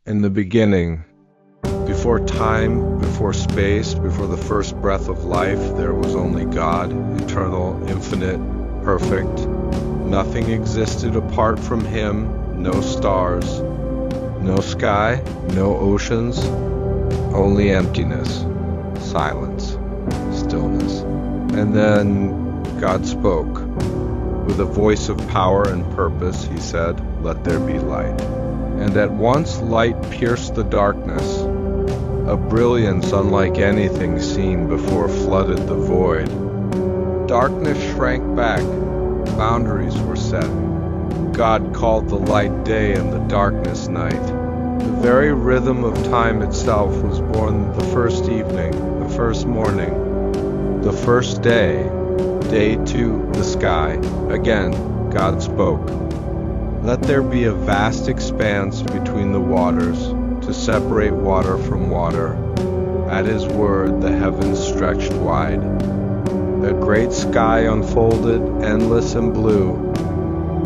In the beginning, before time, before space, before the first breath of life, there was only God, eternal, infinite, perfect. Nothing existed apart from Him, no stars, no sky, no oceans, only emptiness, silence, stillness. And then God spoke. With a voice of power and purpose, He said, "Let there be light." And at once light pierced the darkness. A brilliance unlike anything seen before flooded the void. Darkness shrank back. Boundaries were set. God called the light day and the darkness night. The very rhythm of time itself was born the first evening, the first morning, the first day, day two, the sky. Again, God spoke. Let there be a vast expanse between the waters, to separate water from water. At His word, the heavens stretched wide. A great sky unfolded, endless and blue.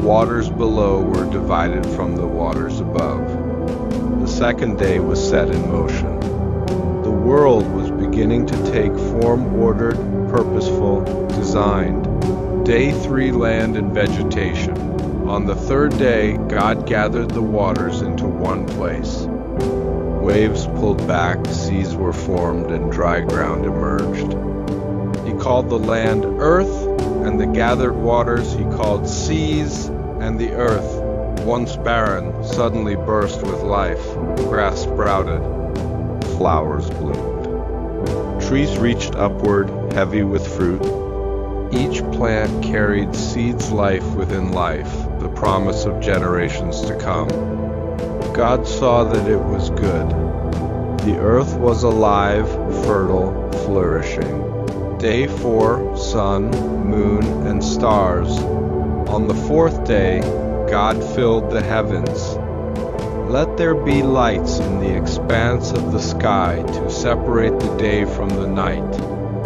Waters below were divided from the waters above. The second day was set in motion. The world was beginning to take form, ordered, purposeful, designed. Day 3, land and vegetation. On the third day, God gathered the waters into one place. Waves pulled back, seas were formed, and dry ground emerged. He called the land earth, and the gathered waters He called seas, and the earth, once barren, suddenly burst with life. Grass sprouted, flowers bloomed. Trees reached upward, heavy with fruit. Each plant carried seeds life within life, the promise of generations to come. God saw that it was good. The earth was alive, fertile, flourishing. Day 4, sun, moon, and stars. On the fourth day, God filled the heavens. Let there be lights in the expanse of the sky to separate the day from the night.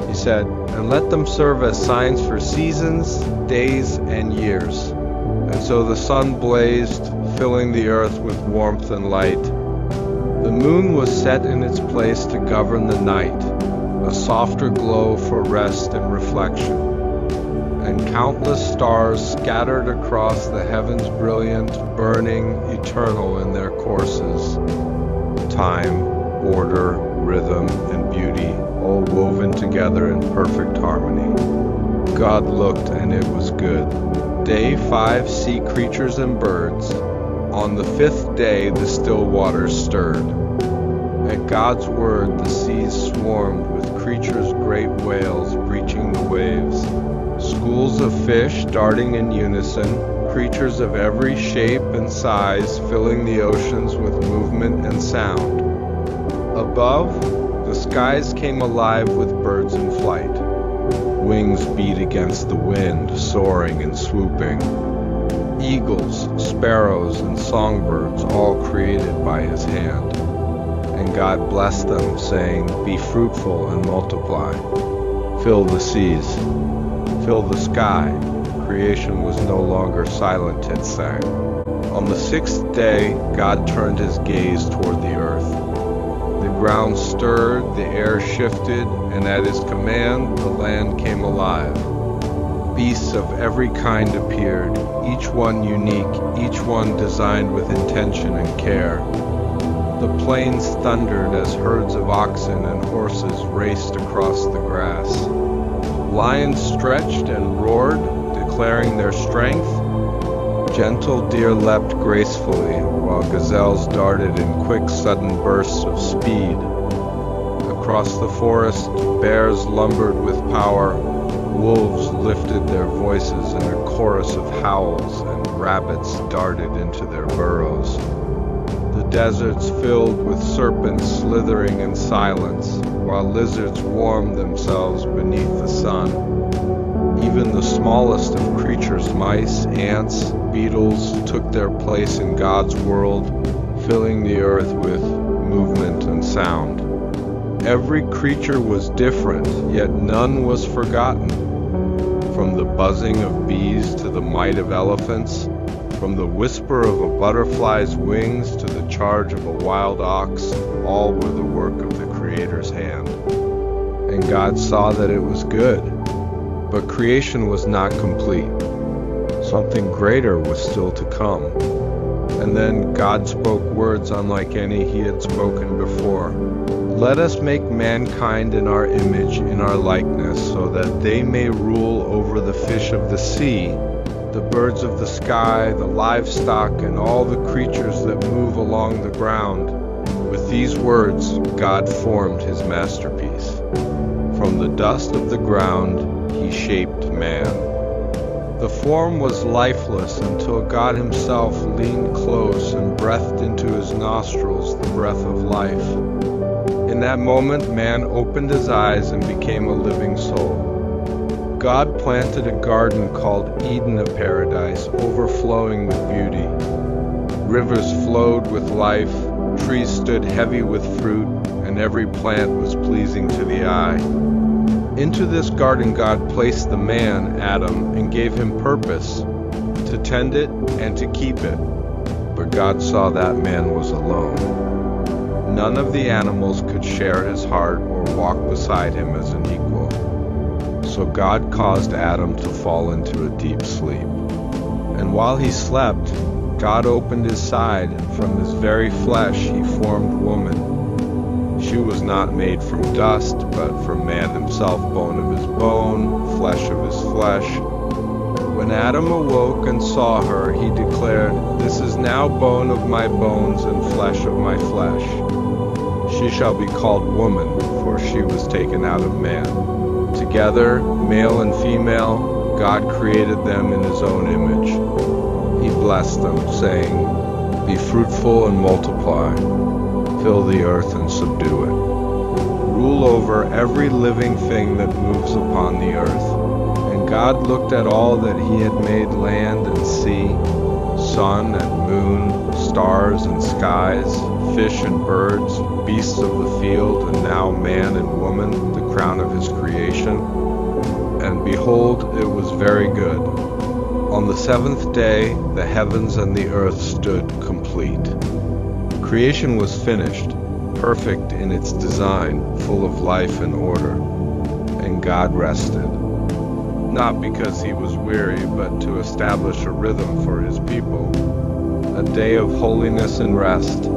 He said, and let them serve as signs for seasons, days, and years. And so the sun blazed, filling the earth with warmth and light. The moon was set in its place to govern the night, a softer glow for rest and reflection. And countless stars scattered across the heavens, brilliant, burning, eternal in their courses. Time, order, rhythm, and beauty, all woven together in perfect harmony. God looked, and it was good. Day 5, sea creatures and birds. On the fifth day, the still waters stirred. At God's word, the seas swarmed with creatures, great whales breaching the waves. Schools of fish darting in unison, creatures of every shape and size filling the oceans with movement and sound. Above, the skies came alive with birds in flight. Wings beat against the wind, soaring and swooping. Eagles, sparrows, and songbirds, all created by His hand. And God blessed them, saying, "Be fruitful and multiply. Fill the seas, fill the sky." Creation was no longer silent, it sang. On the sixth day, God turned His gaze toward the earth. The ground stirred, the air shifted, and at His command, the land came alive. Beasts of every kind appeared, each one unique, each one designed with intention and care. The plains thundered as herds of oxen and horses raced across the grass. Lions stretched and roared, declaring their strength. Gentle deer leapt gracefully, while gazelles darted in quick, sudden bursts of speed. Across the forest, bears lumbered with power. Wolves lifted their voices in a chorus of howls, and rabbits darted into their burrows. The deserts filled with serpents slithering in silence, while lizards warmed themselves beneath the sun. Even the smallest of creatures, mice, ants, beetles, took their place in God's world, filling the earth with movement and sound. Every creature was different, yet none was forgotten. From the buzzing of bees to the might of elephants, from the whisper of a butterfly's wings to the charge of a wild ox, all were the work of the Creator's hand. And God saw that it was good. But creation was not complete. Something greater was still to come. And then God spoke words unlike any he had spoken before. Let us make mankind in our image, in our likeness, so that they may rule over the fish of the sea, the birds of the sky, the livestock, and all the creatures that move along the ground. With these words, God formed his masterpiece. From the dust of the ground, he shaped man. The form was lifeless until God himself leaned close and breathed into his nostrils the breath of life. In that moment, man opened his eyes and became a living soul. God planted a garden called Eden, a paradise overflowing with beauty. Rivers flowed with life, trees stood heavy with fruit, and every plant was pleasing to the eye. Into this garden God placed the man, Adam, and gave him purpose, to tend it and to keep it. But God saw that man was alone. None of the animals could share his heart or walk beside him as an equal. So God caused Adam to fall into a deep sleep. And while he slept, God opened his side, and from his very flesh he formed woman. She was not made from dust, but from man himself, bone of his bone, flesh of his flesh. When Adam awoke and saw her, he declared, "This is now bone of my bones and flesh of my flesh. She shall be called woman, for she was taken out of man." Together, male and female, God created them in his own image. He blessed them, saying, "Be fruitful and multiply, fill the earth and subdue it. Rule over every living thing that moves upon the earth." And God looked at all that he had made, land and sea, sun and moon, stars and skies, fish and birds, beasts of the field, and now man and woman, the crown of his creation. And behold, it was very good. On the seventh day, the heavens and the earth stood complete. Creation was finished, perfect in its design, full of life and order. And God rested. Not because he was weary, but to establish a rhythm for his people, a day of holiness and rest,